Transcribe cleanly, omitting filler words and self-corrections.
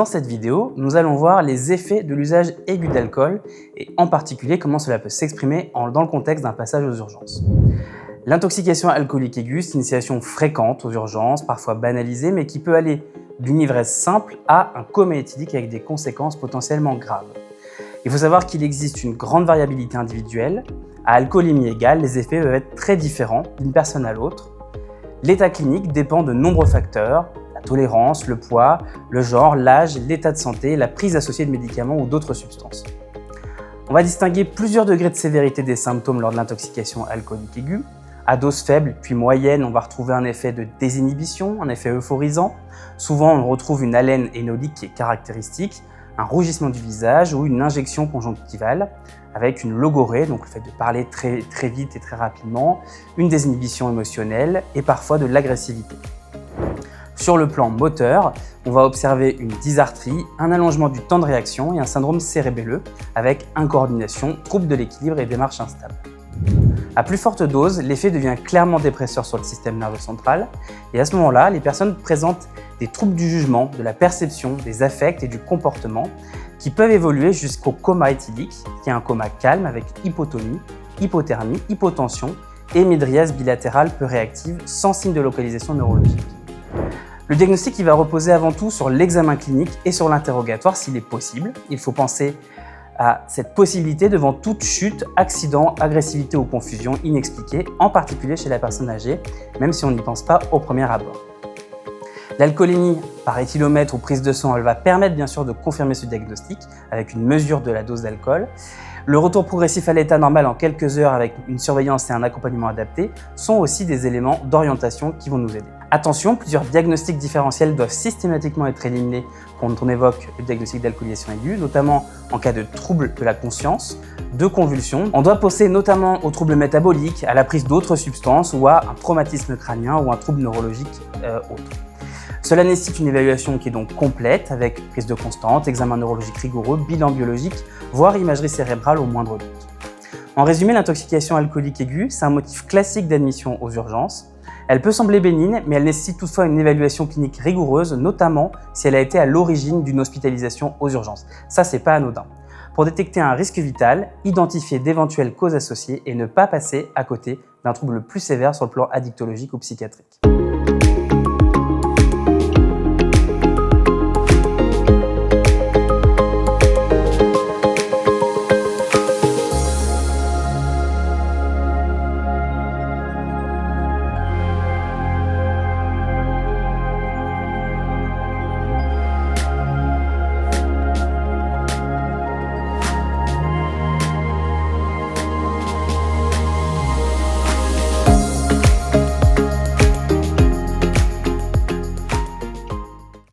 Dans cette vidéo, nous allons voir les effets de l'usage aigu d'alcool et en particulier comment cela peut s'exprimer dans le contexte d'un passage aux urgences. L'intoxication alcoolique aiguë, c'est une situation fréquente aux urgences, parfois banalisée, mais qui peut aller d'une ivresse simple à un coma éthylique avec des conséquences potentiellement graves. Il faut savoir qu'il existe une grande variabilité individuelle. À alcoolémie égale, les effets peuvent être très différents d'une personne à l'autre. L'état clinique dépend de nombreux facteurs, la tolérance, le poids, le genre, l'âge, l'état de santé, la prise associée de médicaments ou d'autres substances. On va distinguer plusieurs degrés de sévérité des symptômes lors de l'intoxication alcoolique aiguë. À dose faible puis moyenne, on va retrouver un effet de désinhibition, un effet euphorisant. Souvent, on retrouve une haleine hénolique qui est caractéristique, un rougissement du visage ou une injection conjonctivale avec une logorrhée, donc le fait de parler très vite et très rapidement, une désinhibition émotionnelle et parfois de l'agressivité. Sur le plan moteur, on va observer une dysarthrie, un allongement du temps de réaction et un syndrome cérébelleux avec incoordination, trouble de l'équilibre et démarche instable. À plus forte dose, l'effet devient clairement dépresseur sur le système nerveux central et à ce moment-là, les personnes présentent des troubles du jugement, de la perception, des affects et du comportement qui peuvent évoluer jusqu'au coma éthylique, qui est un coma calme avec hypotonie, hypothermie, hypotension et mydriase bilatérale peu réactive sans signe de localisation neurologique. Le diagnostic il va reposer avant tout sur l'examen clinique et sur l'interrogatoire s'il est possible. Il faut penser à cette possibilité devant toute chute, accident, agressivité ou confusion inexpliquée, en particulier chez la personne âgée, même si on n'y pense pas au premier abord. L'alcoolémie par éthylomètre ou prise de sang, elle va permettre bien sûr de confirmer ce diagnostic avec une mesure de la dose d'alcool. Le retour progressif à l'état normal en quelques heures avec une surveillance et un accompagnement adapté sont aussi des éléments d'orientation qui vont nous aider. Attention, plusieurs diagnostics différentiels doivent systématiquement être éliminés quand on évoque le diagnostic d'alcoolisation aiguë, notamment en cas de troubles de la conscience, de convulsions. On doit penser notamment aux troubles métaboliques, à la prise d'autres substances ou à un traumatisme crânien ou un trouble neurologique autre. Cela nécessite une évaluation qui est donc complète avec prise de constante, examen neurologique rigoureux, bilan biologique, voire imagerie cérébrale au moindre doute. En résumé, l'intoxication alcoolique aiguë, c'est un motif classique d'admission aux urgences. Elle peut sembler bénigne, mais elle nécessite toutefois une évaluation clinique rigoureuse, notamment si elle a été à l'origine d'une hospitalisation aux urgences. Ça, c'est pas anodin. Pour détecter un risque vital, identifier d'éventuelles causes associées et ne pas passer à côté d'un trouble plus sévère sur le plan addictologique ou psychiatrique.